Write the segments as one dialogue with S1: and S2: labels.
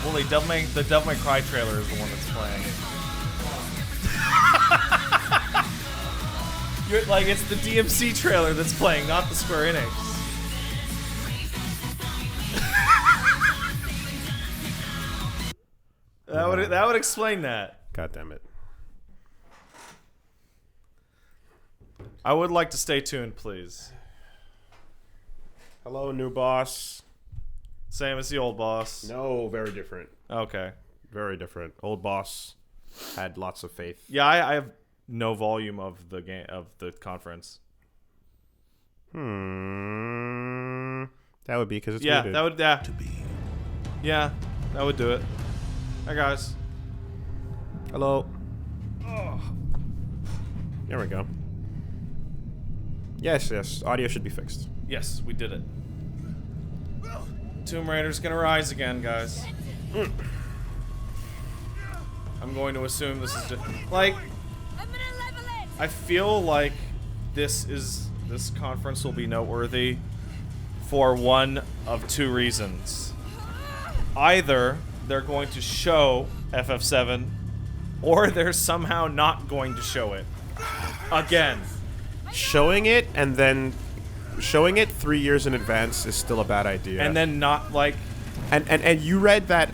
S1: Well, the Devil May Cry trailer is the one that's playing. You're like, it's the DMC trailer that's playing, not the Square Enix. That would explain that.
S2: God damn it.
S1: I would like to stay tuned, please.
S2: Hello, new boss.
S1: Same as the old boss.
S2: No, very different.
S1: Okay.
S2: Very different. Old boss had lots of faith.
S1: Yeah, I have no volume of the game of the conference.
S2: That would be because it's
S1: yeah,
S2: muted.
S1: that would yeah, that would do it. Hi guys.
S2: Hello. Oh. There we go. Yes. Audio should be fixed.
S1: Yes, we did it. Tomb Raider's gonna rise again, guys. I'm going to assume this is just like. I feel like this conference will be noteworthy for one of two reasons. Either they're going to show FF7, or they're somehow not going to show it again.
S2: Showing it and then showing it 3 years in advance is still a bad idea.
S1: And then not like.
S2: And you read that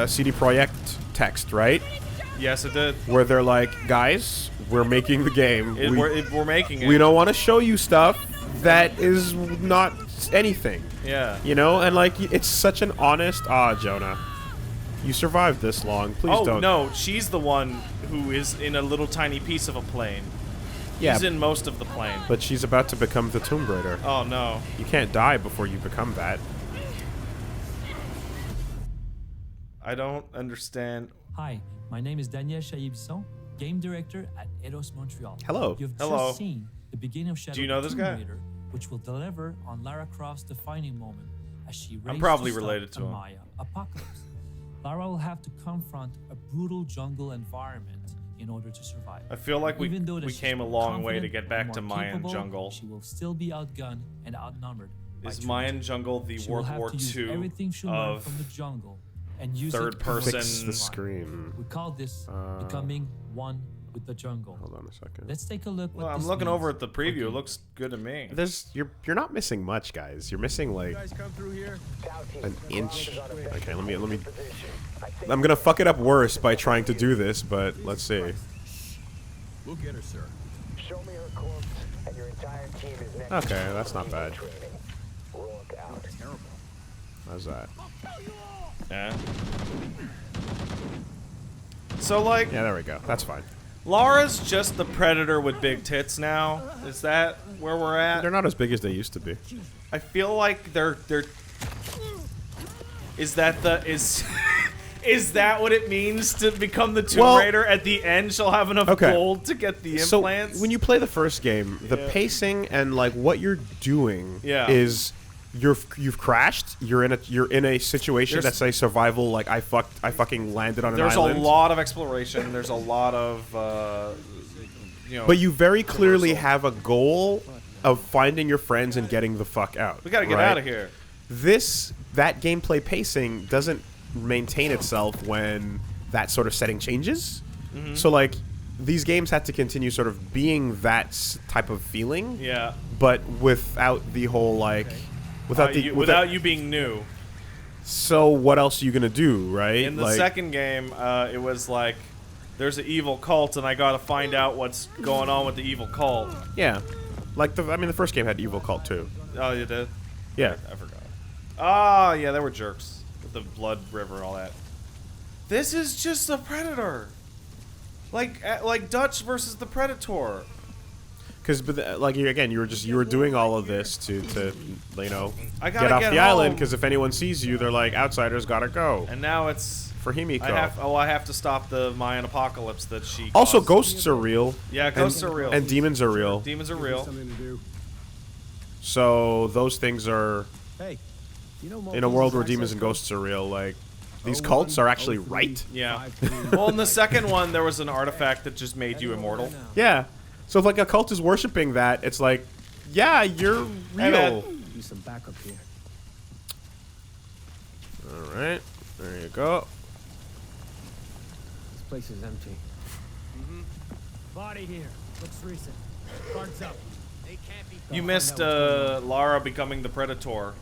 S2: CD Projekt text, right?
S1: Yes, it did.
S2: Where they're like, guys, we're making the game.
S1: We're making it.
S2: We don't want to show you stuff that is not anything.
S1: Yeah.
S2: You know, and like it's such an honest. Jonah, you survived this long. Please don't.
S1: Oh no, she's the one who is in a little tiny piece of a plane.
S2: Yeah,
S1: She's in most of the plane.
S2: but she's about to become the Tomb Raider.
S1: Oh no.
S2: You can't die before you become that.
S1: I don't understand.
S3: Hi, my name is Daniel Chaillé-Bisson, game director at Eidos Montreal.
S2: Hello.
S3: You've
S1: Hello.
S3: just seen the beginning of Shadow
S1: Do you know
S3: of the
S1: this
S3: Tomb
S1: guy?
S3: Raider, which will deliver on Lara Croft's defining moment as she races
S1: probably
S3: to stop
S1: related to
S3: a
S1: him.
S3: Maya apocalypse. Lara will have to confront a brutal jungle environment in order to survive.
S1: I feel like
S3: Even though that
S1: we
S3: she's
S1: came a
S3: more
S1: long way to
S3: confident
S1: get back
S3: and
S1: to
S3: more
S1: Mayan
S3: capable,
S1: Jungle.
S3: She will still be outgunned and outnumbered. by
S1: Is
S3: troops.
S1: Mayan Jungle the
S3: She will
S1: World
S3: have
S1: War
S3: to use
S1: II
S3: everything she learned
S1: of
S3: from the jungle and use
S1: third
S3: it
S1: person?
S2: Fix the screen.
S3: We call this becoming one with the jungle.
S2: Hold on a second.
S3: Let's take a look. What
S1: Well, I'm
S3: this
S1: looking
S3: means
S1: over at the
S3: for
S1: preview. It
S3: gamers.
S1: looks good to me.
S2: You're not missing much, guys. You're missing like an inch. Okay, let me. I'm gonna fuck it up worse by trying to do this, but let's see.
S4: We'll get her, sir.
S5: Show me her corpse, and your entire team is next.
S2: Okay, that's not bad.
S5: Look out.
S4: Terrible.
S2: How's that?
S1: Yeah. So like,
S2: Yeah, there we go. That's fine.
S1: Lara's just the Predator with big tits now. Is that where we're at?
S2: They're not as big as they used to be.
S1: I feel like they're. Is that the is? Is that what it means to become the Tomb
S2: Well-
S1: Raider? At the end, she'll have enough
S2: Okay.
S1: gold to get the
S2: So
S1: implants.
S2: when you play the first game, the
S1: Yeah.
S2: pacing and like what you're doing
S1: Yeah.
S2: is you've crashed. You're in a situation
S1: There's-
S2: that's a survival. Like I fucking landed on an
S1: There's
S2: island.
S1: a lot of exploration. There's a lot of you know.
S2: But you very clearly have a goal of finding your friends and getting the fuck out.
S1: we gotta get
S2: right?
S1: out of here.
S2: That gameplay pacing doesn't maintain itself when that sort of setting changes.
S1: Mm-hmm.
S2: So like these games had to continue sort of being that type of feeling,
S1: Yeah.
S2: but without the whole like without
S1: Without you being new.
S2: So what else are you gonna do, right?
S1: In the
S2: like,
S1: second game, it was like there's an evil cult, and I gotta find out what's going on with the evil cult.
S2: yeah, like the first game had Evil Cult too.
S1: Oh, you did?
S2: Yeah,
S1: I forgot. Oh, yeah, they were jerks. With the blood river and all that. This is just a Predator. Like Dutch versus the Predator.
S2: because like you were doing all of this to you know
S1: I gotta
S2: get off
S1: get
S2: the island
S1: home.
S2: because if anyone sees you, they're like outsiders gotta go
S1: And now it's
S2: for Himiko.
S1: I have to stop the Mayan apocalypse that she
S2: Also,
S1: caused.
S2: ghosts are real.
S1: Yeah, ghosts are real.
S2: And demons are real.
S1: Demons are real.
S4: Something to do.
S2: So those things are
S4: Hey, you know,
S2: in a world where demons and ghosts are real. Like these cults are actually right.
S1: Yeah. Well, in the second one, there was an artifact that just made you immortal.
S2: Yeah. So if like a cult is worshiping that, it's like, yeah, you're
S1: Hey, man.
S2: real.
S4: Do some backup here.
S2: All right. go.
S4: This place is empty.
S6: Body here. Looks recent. Guards up. They can't be.
S1: You missed Lara becoming the Predator,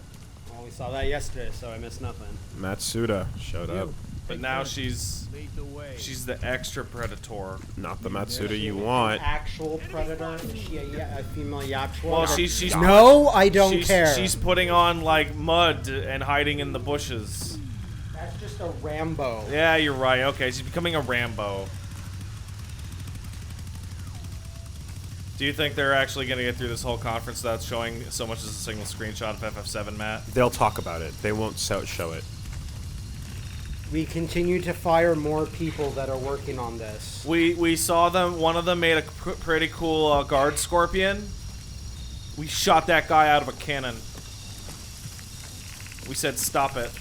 S7: Well, we saw that yesterday, so I missed nothing.
S2: Matsuda showed up.
S1: but now she's
S4: Lead the way.
S1: the extra Predator.
S2: Not the Matsuda you want.
S7: Actual predator? Is she a female Yakuza?
S1: Well, she's
S7: No, I don't care.
S1: She's putting on like mud and hiding in the bushes.
S7: That's just a Rambo.
S1: Yeah, you're right. Okay, she's becoming a Rambo. Do you think they're actually going to get through this whole conference without showing so much as a single screenshot of FF7, Matt?
S2: They'll talk about it. They won't show it.
S7: We continue to fire more people that are working on this.
S1: We saw them. One of them made a pretty cool guard scorpion. We shot that guy out of a cannon. We said stop it.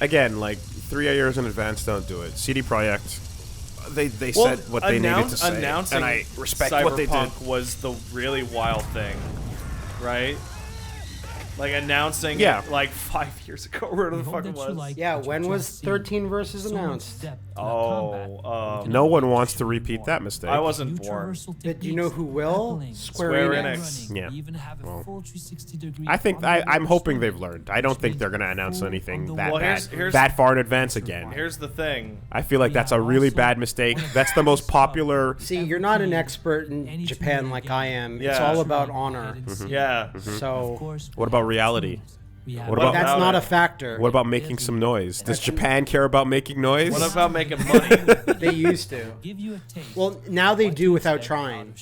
S2: Again, like 3 years in advance, don't do it. CD Projekt, they
S1: Well,
S2: said what they needed to say,
S1: announcing
S2: and I respect
S1: Cyberpunk
S2: what they did.
S1: was the really wild thing, right? Like announcing
S2: Yeah.
S1: it like 5 years ago, or whatever the fuck it was.
S7: Yeah, when was 13 versus announced?
S2: No one wants to repeat that mistake.
S1: I wasn't born.
S7: But do you know who will?
S1: Square Enix.
S2: Yeah.
S3: Well,
S2: I think I'm hoping they've learned. I don't think they're gonna announce anything that
S1: Well,
S2: bad,
S1: here's-
S2: that far in advance again.
S1: Here's the thing.
S2: I feel like that's a really bad mistake. That's the most popular.
S7: See, you're not an expert in Japan like I am. It's
S1: Yeah.
S7: all about honor.
S1: Yeah.
S7: So
S2: What about reality? What about
S7: that's not a factor.
S2: What about making some noise? Does Japan care about making noise?
S1: What about making money?
S7: They used to. Well, now they do without trying.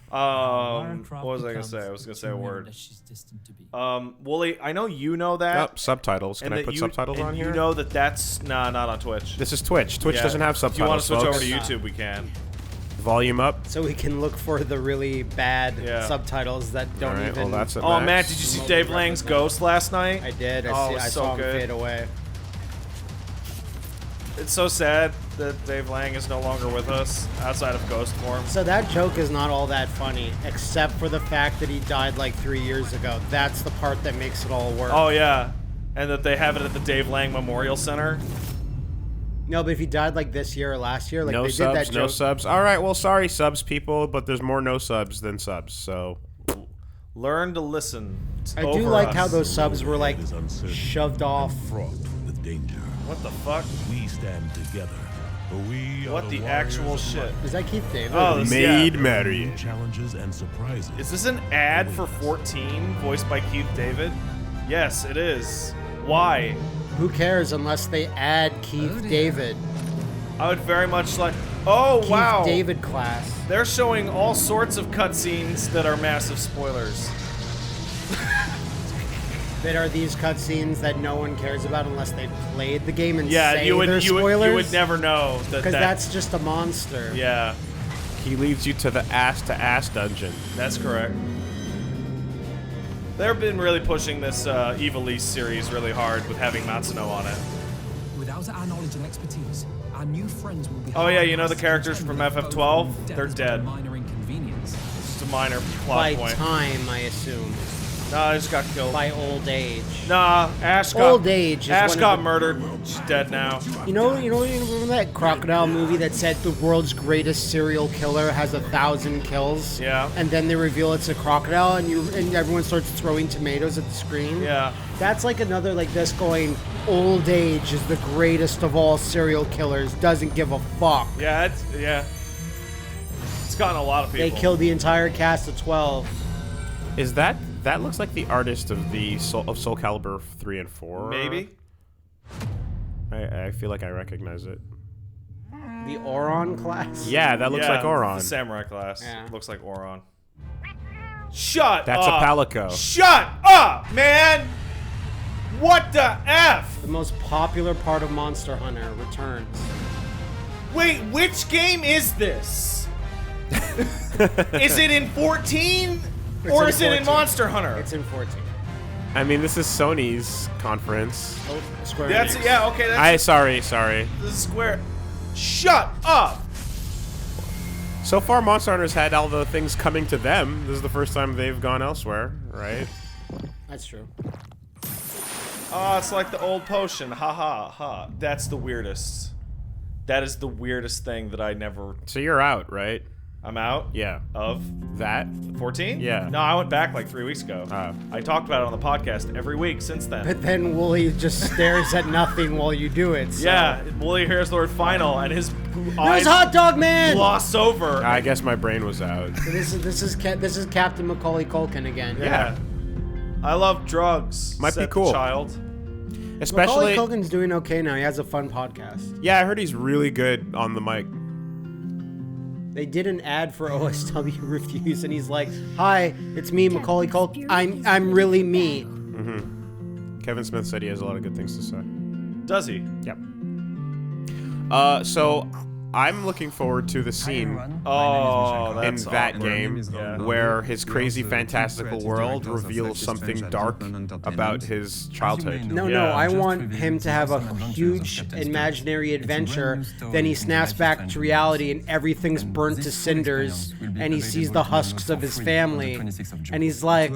S1: What was I gonna say? I was gonna say a word. Wooly, I know you know that.
S2: Oh, subtitles. Can
S1: and
S2: I
S1: that
S2: put
S1: you-
S2: subtitles
S1: and
S2: on
S1: you
S2: here?
S1: know that's not on Twitch.
S2: This is Twitch. Twitch
S1: Yeah.
S2: doesn't have
S1: If you want
S2: subtitles.
S1: to switch over to
S2: folks.
S1: YouTube, we can.
S2: Volume up.
S7: So we can look for the really bad
S1: Yeah.
S7: subtitles that don't
S2: All right.
S7: even.
S2: Well, that's it.
S1: Oh, Matt, did you see Dave Lang's Ghost last night?
S7: I did.
S1: Oh, it
S7: I
S1: was so
S7: saw him
S1: good.
S7: fade away.
S1: It's so sad that Dave Lang is no longer with us outside of ghost form.
S7: So that joke is not all that funny, except for the fact that he died like 3 years ago. That's the part that makes it all work.
S1: Oh yeah, and that they have it at the Dave Lang Memorial Center.
S7: No, but if he died like this year or last year, like
S2: No
S7: they
S2: subs.
S7: did that joke.
S2: No subs. All right. Well, sorry, subs people, but there's more no subs than subs. So
S1: Learn to listen.
S7: I do
S1: over
S7: like
S1: us.
S7: how those subs were like
S8: Is uncertain
S7: shoved off.
S8: fraught with danger.
S1: What the fuck?
S8: We stand together. For we
S1: What
S8: are
S1: the
S8: warriors
S1: actual
S8: of
S1: shit?
S7: Is that Keith David?
S1: Oh, this,
S2: made
S1: yeah.
S2: merry.
S8: life, challenges and surprises.
S1: Is this an ad for 14 voiced by Keith David? Yes, it is. Why?
S7: Who cares unless they add Keith David?
S1: I would very much like. Oh
S7: Keith
S1: wow!
S7: David class.
S1: They're showing all sorts of cutscenes that are massive spoilers.
S7: That are these cutscenes that no one cares about unless they played the game and
S1: Yeah,
S7: say
S1: you would
S7: they're
S1: you would
S7: spoilers.
S1: you would never know that.
S7: Because that's just a monster.
S1: Yeah,
S2: he leads you to the ass dungeon.
S1: that's correct. They've been really pushing this Evil East series really hard with having Matsuno on it.
S6: Without our knowledge and expertise, our new friends will be.
S1: Oh yeah, you know the characters from FF12? They're dead.
S6: Minor inconvenience.
S1: Just a minor plot
S7: By
S1: point.
S7: time, I assume.
S1: Nah, they just got killed.
S7: By old age.
S1: Nah, Ash got
S7: Old age is
S1: Ash
S7: one of
S1: got
S7: the-
S1: murdered. She's dead now.
S7: You know, you remember that crocodile movie that said the world's greatest serial killer has 1,000 kills?
S1: Yeah.
S7: And then they reveal it's a crocodile, and everyone starts throwing tomatoes at the screen.
S1: Yeah.
S7: That's like another like this going. Old age is the greatest of all serial killers. Doesn't give a fuck.
S1: Yeah, it's gotten a lot of people.
S7: They killed the entire cast of 12.
S2: Is that looks like the artist of the Soul Calibur 3 and 4?
S1: Maybe.
S2: I feel like I recognize it.
S7: The Oron class.
S2: Yeah, that looks
S1: Yeah,
S2: like Oron.
S1: The samurai class.
S7: Yeah.
S1: Looks like Oron. Shut
S2: That's
S1: up.
S2: a Palico.
S1: Shut up, man! What the F?
S7: The most popular part of Monster Hunter returns.
S1: Wait, which game is this? Is it in 14? Or
S7: in
S1: is it in
S7: 14.
S1: Monster Hunter?
S7: It's in 14.
S2: I mean, this is Sony's conference.
S7: Oh, Square
S1: That's
S7: Enix.
S1: yeah, okay, that's
S2: Sorry.
S1: this is Square. Shut up!
S2: So far, Monster Hunter's had all the things coming to them. This is the first time they've gone elsewhere, right?
S7: That's true.
S1: Oh, it's like the old potion. Ha ha ha. That's the weirdest. That is the weirdest thing that I never...
S2: So you're out, right?
S1: I'm out?
S2: Yeah.
S1: Of?
S2: That?
S1: 14?
S2: Yeah.
S1: No, I went back like 3 weeks ago. I talked about it on the podcast every week since then.
S7: But then Wooly just stares at nothing while you do it. So.
S1: Yeah, Wooly hears the word final, and his
S7: There's
S1: eyes
S7: Hot Dog Man!
S1: gloss over.
S2: I guess my brain was out.
S7: This is Captain Macaulay Culkin again.
S1: Yeah. I love drugs.
S2: Might be
S1: said the
S2: cool.
S1: child.
S2: Especially...
S7: Macaulay Culkin's doing okay now. He has a fun podcast.
S2: Yeah, I heard he's really good on the mic.
S7: They did an ad for OSW Reviews, and he's like, "Hi, it's me, Macaulay Culkin. I'm really me."
S2: Kevin Smith said he has a lot of good things to say.
S1: Does he?
S2: Yep. So I'm looking forward to the scene
S1: Oh,
S2: in
S1: that's
S2: that
S1: awkward.
S2: game
S1: Yeah.
S2: where his crazy fantastical world reveals something dark about his childhood.
S7: No, I want him to have a huge imaginary adventure. Then he snaps back to reality, and everything's burnt to cinders, and he sees the husks of his family, and he's like,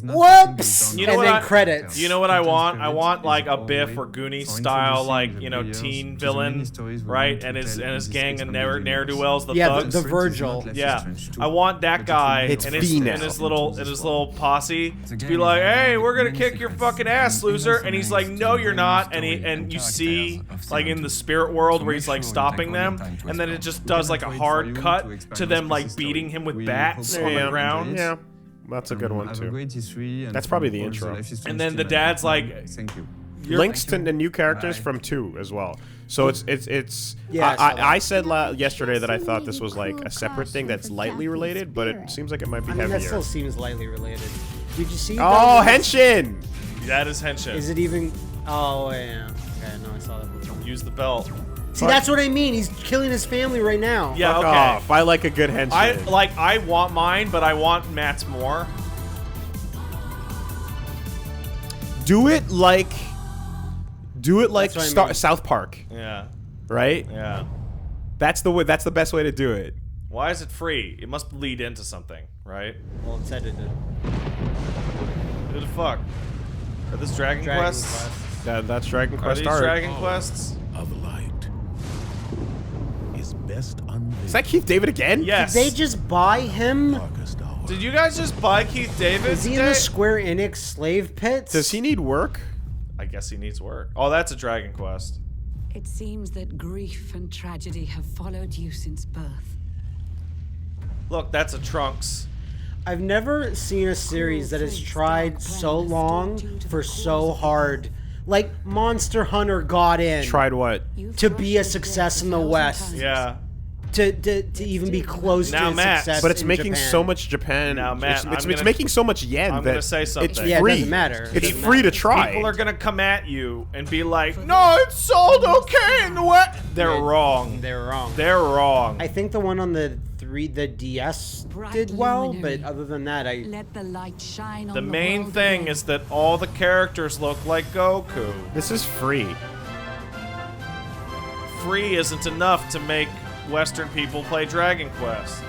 S7: "Whoops!"
S1: You know
S7: and
S1: what
S7: then
S1: I-
S7: credits.
S1: You know what I want? I want like a Biff or Goonies style, like, you know, teen villain, right? And his gang of ne'er-do-wells, the
S7: Yeah,
S1: thugs.
S7: the Virgil.
S1: Yeah, I want that guy
S2: It's
S1: and
S2: female.
S1: his little posse to be like, "Hey, we're gonna kick your fucking ass, loser!" And he's like, "No, you're not." And you see like in the spirit world where he's like stopping them, and then it just does like a hard cut to them like beating him with bats on the ground.
S2: Yeah, that's a good one too. That's probably the intro.
S1: And then the dad's like,
S2: Links to the new characters from 2 as well. So it's
S7: Yeah, I saw that.
S2: I said yesterday that I thought this was like a separate thing that's lightly related, but it seems like it might be
S7: I mean, that
S2: heavier.
S7: still seems lightly related. Did you see?
S2: Oh,
S7: that?
S2: Henshin!
S1: that is Henshin.
S7: Is it even? Oh yeah. Okay, no, I saw that.
S1: Use the belt.
S7: See, that's what I mean. He's killing his family right now.
S1: Yeah,
S2: Fuck
S1: okay.
S2: off. I like a good Henshin.
S1: I want mine, but I want Matt's more.
S2: Do it like
S7: That's what I mean.
S2: South Park,
S1: Yeah,
S2: right?
S1: yeah.
S2: That's the way. That's the best way to do it.
S1: Why is it free? It must lead into something, right?
S7: Well, it's edited.
S1: Who the fuck? Are this Dragon Quests?
S2: That's Dragon
S1: Are
S2: Quest
S1: these
S2: art.
S1: Dragon Quests?
S8: Of light is best unveiled.
S2: Is that Keith David again?
S1: Yes.
S7: Did they just buy him?
S8: Darkest hour.
S1: Did you guys just buy Keith David
S7: Is he in
S1: today?
S7: the Square Enix slave pits?
S2: Does he need work?
S1: I guess he needs work. Oh, that's a Dragon Quest.
S9: It seems that grief and tragedy have followed you since birth.
S1: Look, that's a Trunks.
S7: I've never seen a series that has tried so long for so hard. Like Monster Hunter got in
S2: Tried what?
S7: to be a success in the West.
S1: Yeah.
S7: To even be close
S1: Now,
S7: to
S1: Matt,
S7: success
S2: But it's
S7: in
S2: making
S7: Japan.
S2: so much Japan.
S1: Now, Matt,
S2: it's
S1: I'm gonna-
S2: making so much yen
S1: I'm
S2: that
S1: gonna say
S2: it's
S1: something.
S7: Yeah, it
S2: free.
S7: doesn't matter.
S2: It's
S7: Doesn't
S2: free to
S7: matter.
S2: try.
S1: People are gonna come at you and be like, "No, it's sold okay in the West." They're wrong.
S7: They're wrong.
S1: They're wrong.
S7: I think the one on the DS did well, but other than that,
S9: Let the light shine on
S1: The main
S9: world
S1: thing
S9: again.
S1: is that all the characters look like Goku.
S2: This is free.
S1: Free isn't enough to make Western people play Dragon Quest.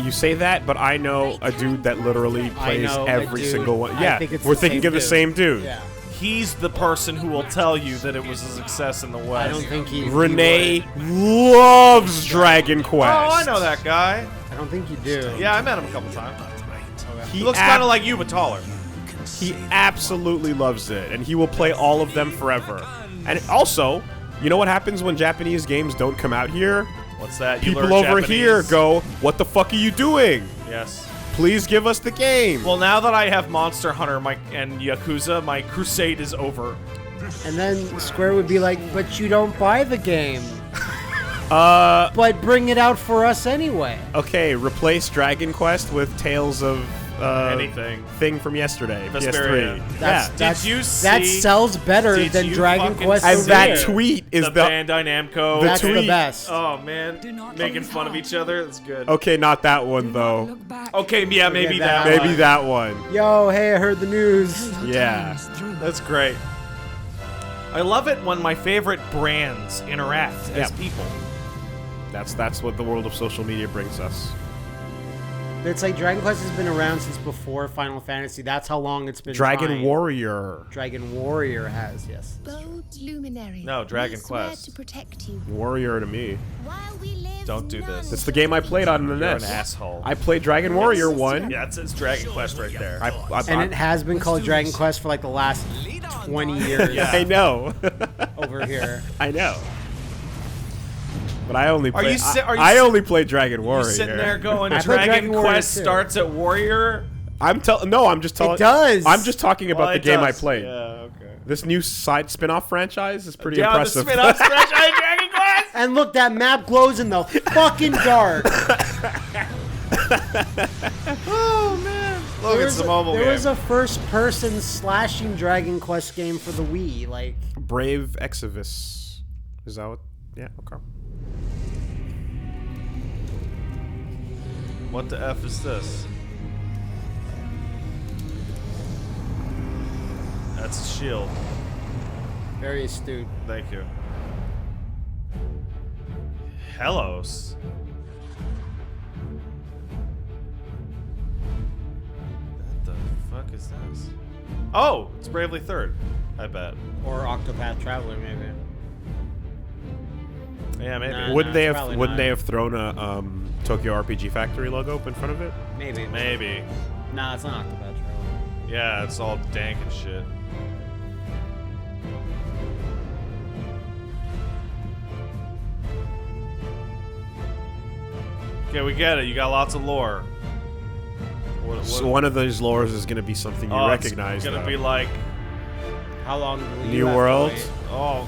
S2: You say that, but I know a dude that literally plays
S7: know a
S2: every
S7: dude.
S2: single one.
S7: I
S2: Yeah,
S7: think it's
S2: we're
S7: the
S2: thinking
S7: same
S2: of the
S7: dude.
S2: same dude.
S7: yeah.
S1: He's the person who will tell you that it was a success in the West.
S7: I don't think he.
S2: Renee loves Dragon Quest.
S1: Oh, I know that guy.
S7: I don't think you do.
S1: Yeah, I met him a couple times.
S2: He
S1: He looks
S2: ab-
S1: kind of like you, but taller.
S2: He absolutely loves it, and he will play all of them forever. And also, you know what happens when Japanese games don't come out here?
S1: What's that? You
S2: People
S1: learn
S2: over
S1: Japanese?
S2: here go, "What the fuck are you doing?
S1: Yes.
S2: Please give us the game."
S1: Well, now that I have Monster Hunter and Yakuza, my crusade is over.
S7: And then Square would be like, "But you don't buy the game." But bring it out for us anyway.
S2: Okay, replace Dragon Quest with Tales of
S1: Anything.
S2: thing from yesterday.
S1: Vesperia.
S2: PS3.
S1: Did you
S7: That
S1: see-
S7: sells better
S1: did
S7: than
S1: you
S7: Dragon
S1: fucking
S7: Quest.
S1: see
S2: And
S7: over
S2: that
S7: here.
S2: tweet is
S1: the
S2: the
S1: Bandai Namco.
S7: That's the
S2: tweet.
S7: best.
S1: Oh man,
S9: Do not
S1: making
S9: lose
S1: fun of
S9: heart.
S1: each other. That's good.
S2: Okay, not that one though.
S9: Look back.
S1: Okay, yeah, maybe
S7: that
S1: that.
S7: one.
S2: Maybe that one.
S7: Yo, hey, I heard the news.
S2: Yeah.
S1: That's great. I love it when my favorite brands interact as
S2: Yeah.
S1: people.
S2: That's what the world of social media brings us.
S7: It's like Dragon Quest has been around since before Final Fantasy. That's how long it's been.
S2: Dragon
S7: trying.
S2: Warrior.
S7: Dragon Warrior has, yes.
S10: Bold luminary.
S1: No, Dragon
S10: we swear
S1: Quest.
S10: to protect you.
S2: Warrior to me.
S10: While we live,
S1: Don't do this.
S2: That's the game I played on the
S1: You're
S2: NES.
S1: an asshole.
S2: I played Dragon Warrior 1.
S1: Yeah, it says Dragon Quest right there.
S7: And it has been called Dragon Quest for like the last 20 years.
S1: Yeah.
S2: I know.
S7: Over here.
S2: I know. But I only
S1: Are
S2: play.
S1: you si- are you
S2: I
S1: si-
S2: only played Dragon Warrior.
S1: You sitting there going,
S7: I played
S1: Dragon
S7: Dragon Warrior
S1: Quest
S7: too.
S1: starts at Warrior?
S2: I'm just telling.
S7: It does.
S2: I'm just talking about
S1: Well,
S2: the
S1: it
S2: game I
S1: does.
S2: played.
S1: Yeah, okay.
S2: This new side spin-off franchise is pretty
S1: Yeah,
S2: impressive.
S1: the spin-off franchise Dragon Quest!
S7: And look, that map glows in the fucking dark.
S1: Oh, man. Look, it's the mobile game.
S7: There was a first-person slashing Dragon Quest game for the Wii. Like,
S2: Brave Exodus. Is that what? Yeah. Okay.
S1: What the F is this? That's a shield.
S7: very astute.
S1: Thank you. Hellos. What the fuck is this? Oh, it's Bravely Third, I bet.
S7: Or Octopath Traveler, maybe.
S1: Yeah, maybe.
S7: Nah.
S2: Wouldn't they have?
S7: probably
S2: Wouldn't
S7: not.
S2: they have thrown a Tokyo RPG Factory logo up in front of it?
S7: Maybe.
S1: Maybe.
S7: Nah, it's not Octopath Traveler.
S1: Yeah, it's all dank and shit. Okay, we get it. You got lots of lore.
S2: So one of those lores is going to be something you recognize.
S1: It's gonna
S2: though.
S1: be like
S7: How long will you
S2: New
S7: have to
S2: World,
S7: wait?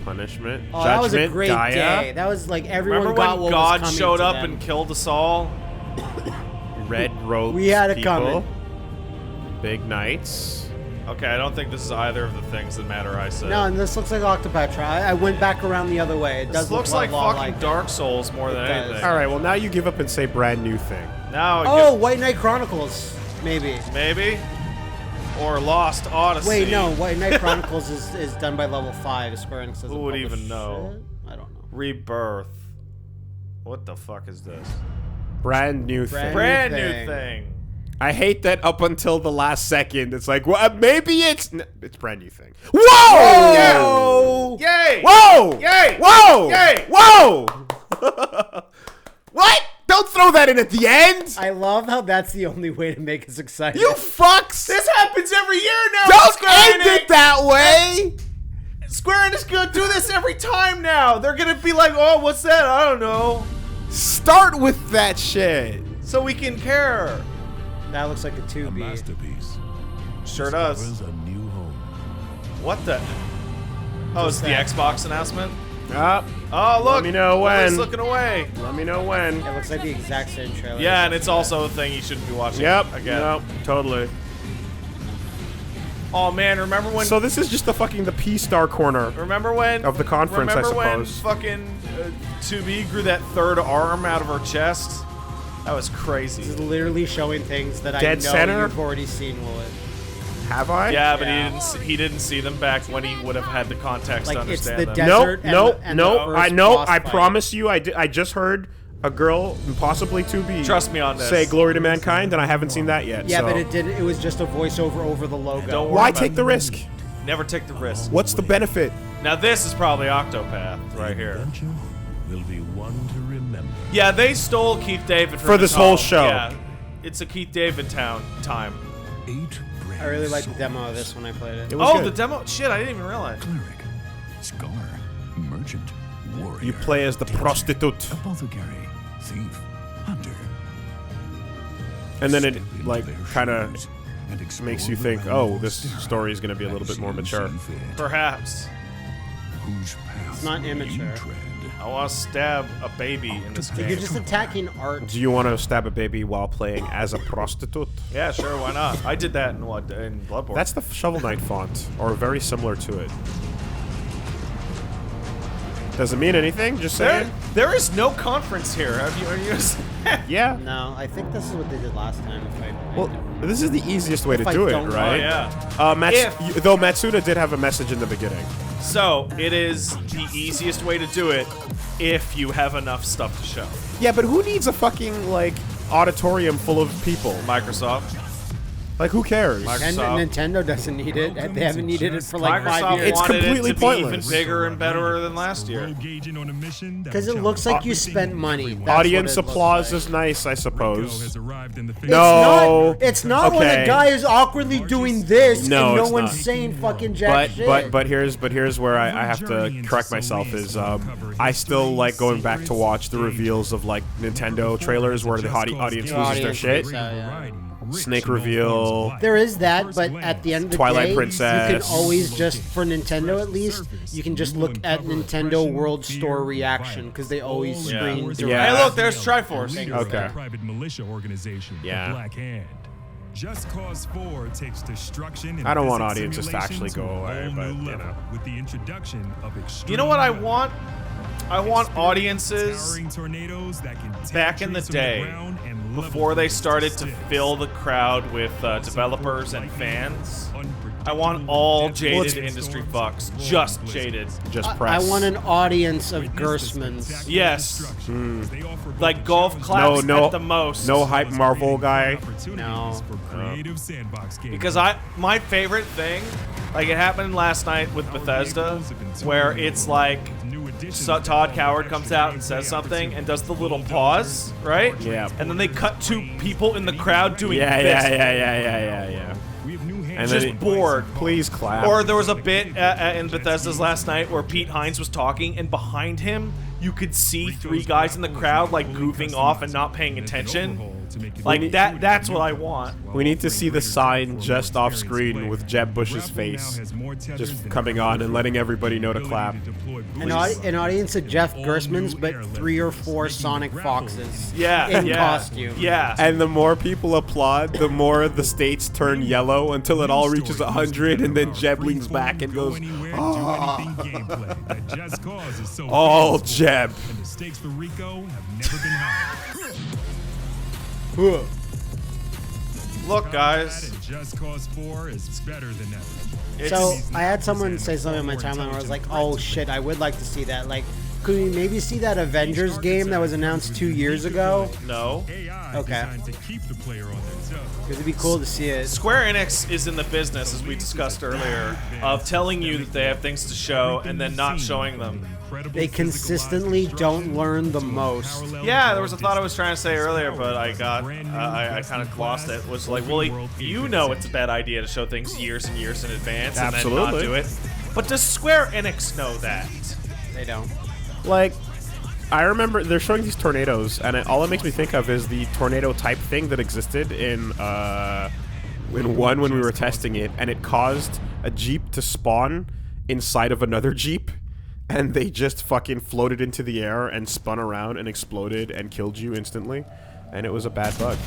S2: Punishment,
S7: Oh,
S2: Judgment,
S7: that was a great
S2: Gaia,
S7: day. That was like everyone
S1: remember
S7: got
S1: when
S7: what
S1: God
S7: was coming
S1: showed
S7: to
S1: up
S7: them.
S1: and killed us all?
S2: Red Robes.
S7: We had it
S2: people,
S7: coming.
S2: Big Knights.
S1: Okay, I don't think this is either of the things that matter. I said.
S7: No, and this looks like Octopath Traveler. I went back around the other way. It
S1: This
S7: does
S1: looks
S7: look
S1: like
S7: a lot
S1: fucking
S7: like
S1: Dark Souls more than
S7: It does.
S1: anything.
S2: All right, well now you give up and say brand new thing.
S1: Now,
S7: Oh, White Knight Chronicles, maybe.
S1: maybe, or Lost Odyssey.
S7: Wait, no. White Knight Chronicles is done by level 5. Square Enix doesn't
S1: Who would
S7: publish
S1: even know?
S7: shit. I don't know.
S1: Rebirth. What the fuck is this?
S2: Brand new thing.
S1: Brand new
S7: thing.
S1: thing.
S2: I hate that up until the last second, it's like, well, maybe it's brand new thing. Whoa!
S1: Whoa! Yay!
S2: Whoa!
S1: Yay!
S2: Whoa!
S1: Yay!
S2: Whoa! What? Don't throw that in at the end!
S7: I love how that's the only way to make us excited.
S2: You fucks!
S1: This happens every year now.
S2: Don't
S1: Square
S2: end
S1: Enix.
S2: it that way!
S1: Square Enix gonna do this every time now. They're gonna be like, oh, what's that? I don't know.
S2: Start with that shit.
S1: So we can care.
S7: That looks like a
S8: A
S7: 2B.
S8: masterpiece.
S1: Sure does.
S8: Discovers a new home.
S1: What the? Oh, it's the Xbox announcement. Oh, look.
S2: Let me know
S1: Lily's
S2: when.
S1: looking away.
S2: Let me know when.
S7: It looks like the exact same trailer.
S1: Yeah, and it's also a thing you shouldn't be watching.
S2: Yep.
S1: Again.
S2: Nope. Totally.
S1: Oh man, remember when?
S2: So this is just the P-star corner.
S1: Remember when?
S2: Of the conference, I
S1: remember when
S2: suppose.
S1: fucking 2B grew that third arm out of her chest? That was
S7: This
S1: crazy.
S7: is literally showing things that
S2: Dead
S7: I know
S2: center?
S7: you've already seen, Willet.
S2: Have I?
S1: Yeah, but
S7: Yeah.
S1: he didn't see them back when he would have had the context
S7: Like,
S1: to
S7: it's
S1: understand
S7: the
S1: them.
S7: death-
S2: No,
S7: Desert and
S2: no,
S7: the- and
S2: no.
S7: the
S2: I
S7: first
S2: know.
S7: boss
S2: I
S7: fight.
S2: promise you. I just heard a girl, possibly 2B,
S1: Trust me on this.
S2: say "Glory to Mankind," and I haven't seen that yet.
S7: Yeah,
S2: so.
S7: but it was just a voiceover over the logo.
S1: Don't worry
S2: Why
S1: about
S2: take the
S1: it.
S2: risk?
S1: Never take the risk.
S2: What's the benefit?
S1: Now this is probably Octopath right here.
S8: Adventure will be one to remember.
S1: Yeah, they stole Keith David from
S2: For this whole
S1: home.
S2: show.
S1: Yeah, it's a Keith David time.
S8: 8 brave
S7: I really liked the
S8: souls.
S7: demo of this when I played it.
S2: It was
S1: Oh,
S2: good.
S1: the demo. Shit, I didn't even realize.
S8: Cleric, scholar, merchant, warrior.
S2: You play as the
S8: dancer,
S2: prostitute.
S8: apothecary, thief, hunter.
S2: And then it
S8: Step into
S2: like
S8: their
S2: kind of
S8: shoes and explore
S2: makes you
S8: the
S2: think,
S8: realm
S2: oh,
S8: of
S2: this
S8: Sarah,
S2: story is going to be a little bit more
S8: as you
S2: mature.
S8: see fit.
S1: Perhaps.
S8: Whose path
S7: It's not
S8: will you
S7: immature.
S8: tread?
S1: I want to stab a baby in this
S7: You're
S1: game.
S7: just attacking art.
S2: Do you want to stab a baby while playing as a prostitute?
S1: Yeah, sure, why not? I did that in Bloodborne.
S2: That's the Shovel Knight font, or very similar to it. Doesn't mean anything. Just saying.
S1: there is no conference here. Are you?
S2: Yeah.
S7: No, I think this is what they did last time. If I
S2: Well, this is the easiest way to
S7: If I
S2: do it,
S7: don't
S2: right?
S1: Oh, yeah.
S2: Though Matsuda did have a message in the beginning.
S1: So it is the easiest way to do it if you have enough stuff to show.
S2: Yeah, but who needs a fucking like auditorium full of people?
S1: Microsoft.
S2: Like, who cares?
S7: Nintendo doesn't need it. They haven't needed it for like 5
S1: Microsoft
S7: years.
S2: It's
S1: wanted
S2: completely
S1: it to
S2: pointless.
S1: be even bigger and better than last year.
S7: Because it looks like you spent money. That's
S2: Audience
S7: what it looks
S2: applause
S7: like.
S2: is nice, I suppose.
S7: It's
S2: No,
S7: not, it's not when
S2: okay.
S7: the guy is awkwardly doing this
S2: No,
S7: and no
S2: it's
S7: one's
S2: not.
S7: saying fucking jack shit.
S2: But here's where I have to correct myself is I still like going back to watch the reveals of like Nintendo trailers where the audience loses their shit. Snake reveal.
S7: There is that, but at the end of the
S2: Twilight
S7: day,
S2: Princess.
S7: you can always just, for Nintendo at least, you can just look at Nintendo World Store reaction because they always screen direct.
S2: Yeah.
S1: Hey, look, there's Triforce.
S2: Okay.
S4: Private militia organization,
S2: Yeah.
S4: the Black Hand. Just Cause 4 takes destruction and
S2: I don't want
S4: physics
S2: audiences to actually go
S4: simulations
S2: away,
S4: to a
S2: but,
S4: whole new
S2: you
S4: level
S2: know.
S4: with the introduction of extreme
S1: You know what I
S4: weather.
S1: want? I want audiences
S4: Towering tornadoes that can tear
S1: back in the
S4: trees from
S1: day,
S4: ground and level
S1: before they
S4: buildings
S1: started to
S4: sticks.
S1: fill the crowd with developers and fans. I want all jaded industry fucks. Just jaded.
S2: Just
S7: I
S2: press.
S7: want an audience of Gersmans.
S1: Yes. Like golf claps
S2: No,
S1: at the most.
S2: no hype Marvel guy.
S7: No.
S1: Because my favorite thing, like it happened last night with Bethesda, where it's like Todd Coward comes out and says something and does the little pause, right?
S2: Yeah.
S1: And then they cut to people in the crowd doing
S2: Yeah.
S1: this.
S2: And
S1: Just
S2: then
S1: bored.
S2: Please clap.
S1: Or there was a bit in Bethesda's last night where Pete Hines was talking, and behind him, you could see 3 guys in the crowd like goofing off and not paying attention. Like that's what I want.
S2: We need to see the sign just off screen with Jeb Bush's face just coming on and letting everybody know to clap.
S7: An audience of Jeff Gersmans, but 3 or 4 Sonic Foxes.
S1: Yeah,
S7: in
S1: yeah,
S7: costume.
S1: Yeah.
S2: And the more people applaud, the more the states turn yellow until it all reaches 100, and then Jeb leans back and goes, "Oh, Jeb."
S4: And the stakes for Rico have never been higher.
S1: Look, guys.
S4: Just Cause 4 is better than ever.
S7: So I had someone say something on my timeline where I was like, "Oh shit, I would like to see that." Like, could we maybe see that Avengers game that was announced 2 years ago?
S1: No.
S7: Okay.
S4: To keep the player on their toes.
S7: It'd be cool to see it.
S1: Square Enix is in the business, as we discussed earlier, of telling you that they have things to show and then not showing them.
S7: They consistently don't learn the most.
S1: Yeah, there was a thought I was trying to say earlier, but I kind of lost it. Was like, well, you know it's a bad idea to show things years and years in advance and then not do it. But does Square Enix know that?
S7: They don't.
S2: Like, I remember they're showing these tornadoes, and all it makes me think of is the tornado type thing that existed in 1 when we were testing it, and it caused a Jeep to spawn inside of another Jeep. And they just fucking floated into the air and spun around and exploded and killed you instantly. And it was a bad bug.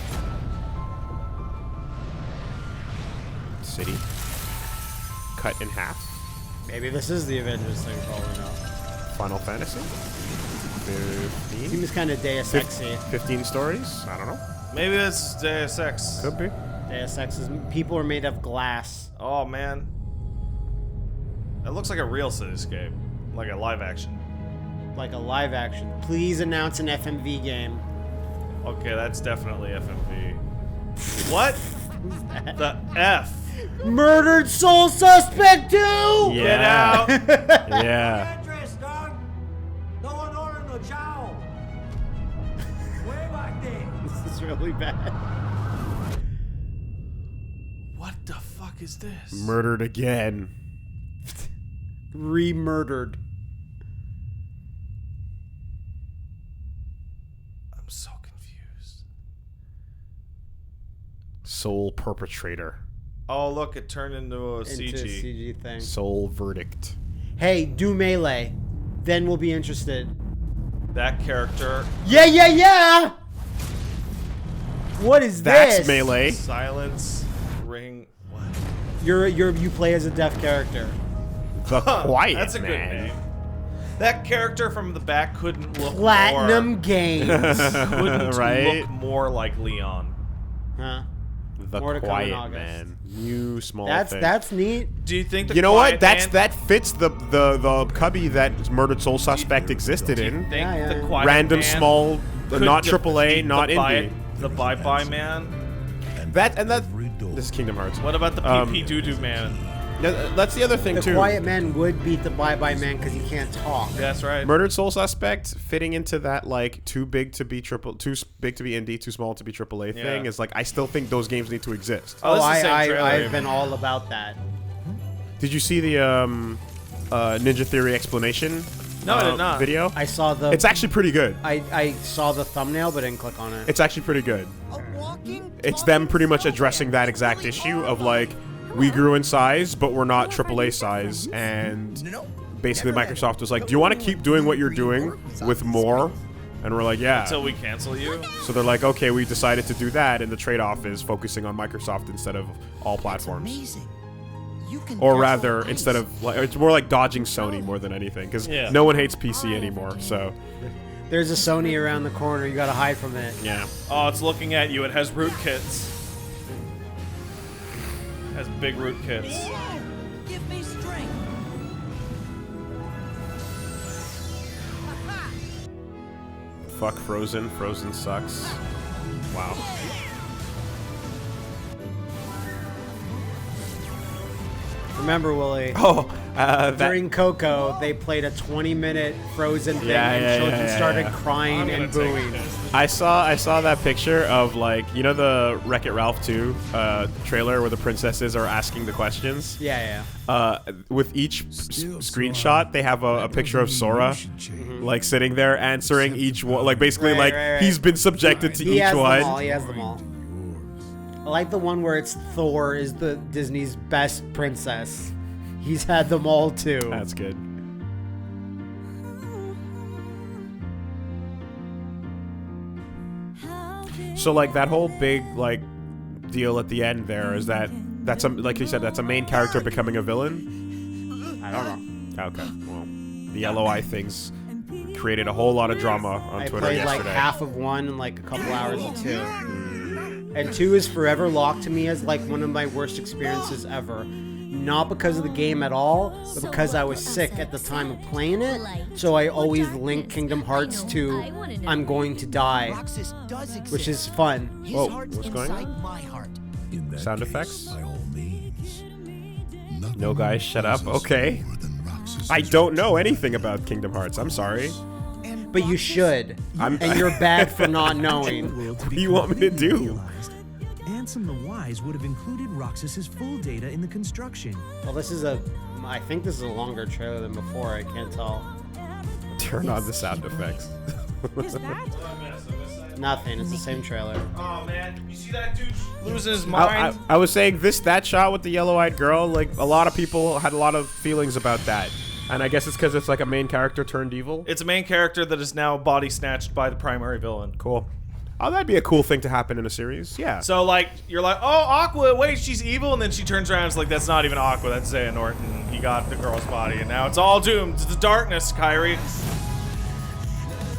S2: City. Cut in half.
S7: Maybe this is the Avengers thing, probably not.
S2: Final Fantasy. 15?
S7: Seems kind of Deus Ex-y.
S2: 15 stories? I don't know.
S1: Maybe this is Deus Ex.
S2: Could be.
S7: Deus Ex is people are made of glass.
S1: Oh, man. That looks like a real Cityscape. Like a live action.
S7: Like a live action. Please announce an FMV game.
S1: Okay, that's definitely FMV. What? The F?
S7: Murdered Soul Suspect 2!
S2: Yeah.
S1: Get out!
S2: Yeah.
S7: This is really bad.
S1: What the fuck is this?
S2: Murdered again.
S7: Re-murdered.
S1: I'm so confused.
S2: Soul perpetrator.
S1: Oh, look, it turned into a
S7: Into
S1: CG.
S7: a CG thing.
S2: Soul verdict.
S7: Hey, do Melee. Then we'll be interested.
S1: That character.
S7: Yeah! What is
S2: That's
S7: this?
S2: Melee.
S1: Silence. Ring. What?
S7: You play as a deaf character.
S2: The Quiet
S1: That's a good
S2: Man.
S1: name. That character from the back couldn't look
S7: Platinum Games.
S1: couldn't
S2: Right?
S1: look more like Leon.
S7: Huh?
S2: The
S7: More to come in
S2: Quiet
S7: August.
S2: Man. New small thing.
S7: That's neat.
S1: Do you think the
S2: You know
S1: Quiet
S2: what? That's
S1: Man,
S2: that fits the cubby that Murdered Soul Suspect existed
S1: do you
S2: in.
S1: think
S7: Yeah,
S1: the
S7: yeah.
S1: Quiet
S2: Random
S1: Man
S2: small,
S1: could
S2: not
S1: defeat
S2: AAA, not
S1: the
S2: indie.
S1: The Bye Bye Man.
S2: That this is Kingdom Hearts.
S1: What about the PP Doo-Doo Man?
S2: That's the other thing
S7: The
S2: too.
S7: Quiet Man would beat the Bye Bye Man because he can't talk.
S1: That's right.
S2: Murdered Soul Suspect fitting into that like too big to be indie, too small to be AAA thing is like I still think those games need to exist.
S1: Oh,
S7: I've been all about that.
S2: Did you see the Ninja Theory explanation?
S1: No, I did not.
S2: Video.
S7: I saw the.
S2: It's actually pretty good.
S7: I saw the thumbnail but didn't click on it.
S2: It's actually pretty good. It's them pretty much addressing that exact issue of like we grew in size but we're not AAA size, and basically Microsoft was like, do you want to keep doing what you're doing with more? And we're like, yeah.
S1: Until we cancel you.
S2: So they're like, okay, we decided to do that, and the trade-off is focusing on Microsoft instead of all platforms. Or rather, instead of like, it's more like dodging Sony more than anything, because no one hates PC anymore. So
S7: there's a Sony around the corner. You gotta hide from it.
S2: Yeah.
S1: Oh, it's looking at you. It has rootkits. It has big rootkits.
S6: Give me strength.
S2: Fuck Frozen. Frozen sucks. Wow.
S7: Remember, Willie?
S2: Oh,
S7: during Coco, they played a 20-minute Frozen thing, and children started crying and booing.
S2: I saw that picture of like, you know, the Wreck-It Ralph 2 trailer where the princesses are asking the questions.
S7: Yeah.
S2: With each screenshot, they have a picture of Sora, like sitting there answering each one. Like basically, he's been subjected to each one.
S7: He has them all. I like the one where it's Thor is the Disney's best princess. He's had them all too.
S2: That's good. So like that whole big like deal at the end there is that's a, like you said, that's a main character becoming a villain?
S7: I don't know.
S2: Okay. Well, the yellow eye things created a whole lot of drama on Twitter
S7: played
S2: yesterday.
S7: like half of one and like a couple hours of two. And 2 is forever locked to me as like one of my worst experiences ever. Not because of the game at all, but because I was sick at the time of playing it. So I always link Kingdom Hearts to I'm going to die, which is fun.
S2: Whoa, what's going on? Sound effects? No, guys, shut up. Okay. I don't know anything about Kingdom Hearts. I'm sorry.
S7: But you should. And you're bad for not knowing.
S2: What do you want me to do?
S6: Ansem the Wise would have included Roxas's full data in the construction.
S7: Well, I think this is a longer trailer than before. I can't tell.
S2: Turn on the sound effects.
S7: Nothing. It's the same trailer.
S1: Oh man, you see that dude losing his mind?
S2: I was saying that shot with the yellow-eyed girl, like a lot of people had a lot of feelings about that. And I guess it's because it's like a main character turned evil.
S1: It's a main character that is now body snatched by the primary villain.
S2: Cool. Oh, that'd be a cool thing to happen in a series. Yeah.
S1: So like you're like, oh, Aqua, wait, she's evil, and then she turns around and is like, that's not even Aqua, that's Zaya Norton. He got the girl's body, and now it's all doomed to the darkness, Kyrie.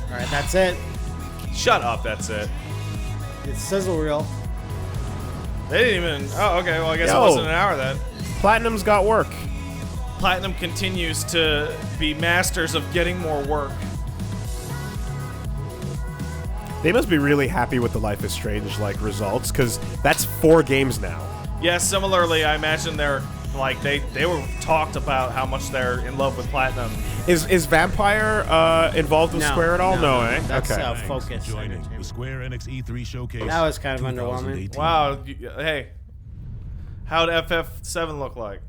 S7: All right, that's it.
S1: Shut up, that's it.
S7: It's sizzle reel.
S1: They didn't even. Oh, okay. Well, I guess it wasn't an hour then.
S2: Platinum's got work.
S1: Platinum continues to be masters of getting more work.
S2: They must be really happy with the Life is Strange like results, because that's 4 games now.
S1: Yeah, similarly, I imagine they're like they were talked about how much they're in love with Platinum.
S2: Is Vampire involved with Square at all? No, eh?
S7: That's
S2: okay.
S7: Focus.
S4: Joining the Square Enix E3 showcase.
S7: That was kind of underwhelming.
S1: Wow. Hey, how'd FF7 look like?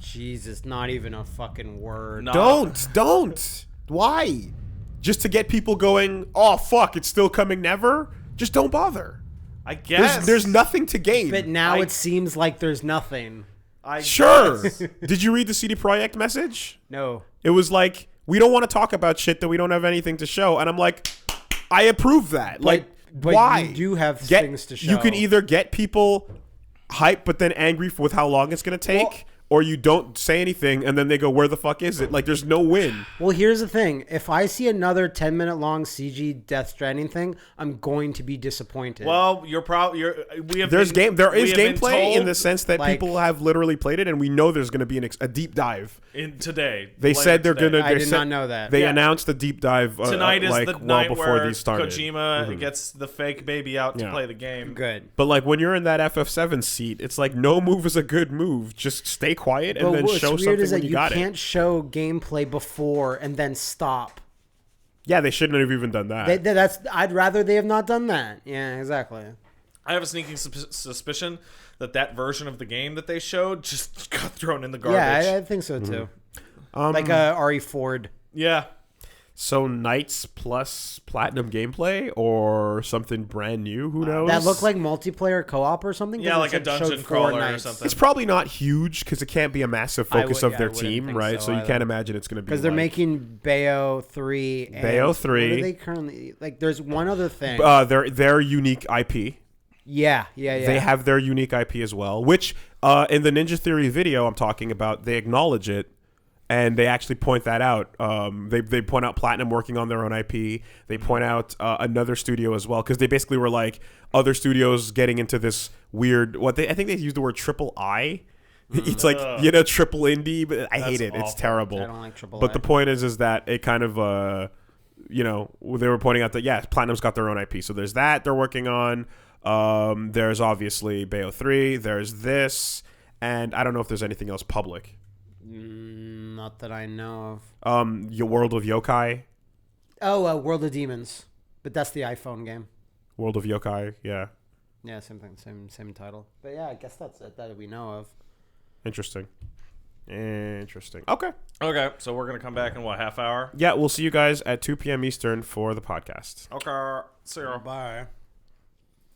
S7: Jesus, not even a fucking word.
S2: No. Don't. Why? Just to get people going, oh, fuck, it's still coming never? Just don't bother.
S1: I guess.
S2: There's nothing to gain.
S7: But now it seems like there's nothing.
S2: Sure. Did you read the CD Projekt message?
S7: No.
S2: It was like, we don't want to talk about shit that we don't have anything to show. And I'm like, I approve that. Like,
S7: but
S2: why?
S7: You do have things to show.
S2: You can either get people hyped but then angry with how long it's going to take, or you don't say anything, and then they go, "Where the fuck is it?" Like, there's no win.
S7: Well, here's the thing. If I see another 10-minute long CG Death Stranding thing, I'm going to be disappointed.
S1: Well, there is
S2: gameplay in the sense that
S7: like-
S2: people have literally played it, and we know there's going to be a deep dive.
S1: in today.
S2: They said they're going to.
S7: I did not know that.
S2: They announced the deep dive
S1: Tonight is
S2: like
S1: the
S2: well
S1: night
S2: before
S1: where
S2: these started.
S1: Kojima gets the fake baby out to play the game.
S7: Good.
S2: But like when you're in that FF7 seat, it's like no move is a good move. Just stay quiet and then show
S7: what's
S2: something
S7: weird is
S2: when
S7: that
S2: you got
S7: can't
S2: it.
S7: show gameplay before and then stop.
S2: Yeah, they shouldn't have even done that.
S7: I'd rather they have not done that. Yeah, exactly.
S1: I have a sneaking suspicion that version of the game that they showed just got thrown in the garbage.
S7: Yeah, I think so too. Like Ari Ford.
S1: Yeah.
S2: So Knights plus Platinum gameplay or something brand new? Who knows?
S7: That looked like multiplayer co-op or something.
S1: Yeah, like a dungeon crawler or something.
S2: It's probably not huge because it can't be a massive focus of their team, right? So you can't imagine it's going to be
S7: because they're making Bayo 3. And
S2: Bayo 3.
S7: What are they currently like? There's one other thing.
S2: Their unique IP.
S7: Yeah.
S2: They have their unique IP as well, which in the Ninja Theory video I'm talking about, they acknowledge it. And they actually point that out. They point out Platinum working on their own IP. They point out another studio as well because they basically were like other studios getting into this weird. I think they used the word triple I. It's like triple indie, but I hate it.
S1: Awful.
S2: It's terrible.
S7: I don't like triple
S2: But
S7: I.
S2: the point is that it kind of they were pointing out that Platinum's got their own IP. So there's that they're working on. There's obviously Bayo 3. There's this, and I don't know if there's anything else public.
S7: Not that I know of.
S2: Your World of Yokai.
S7: Oh, World of Demons, but that's the iPhone game.
S2: World of Yokai, yeah.
S7: Yeah, same thing, same title. But yeah, I guess that's it that we know of.
S2: Interesting. Okay.
S1: Okay, so we're going to come back in, half hour?
S2: Yeah, we'll see you guys at 2 p.m. Eastern for the podcast.
S1: Okay, see you.
S7: Bye.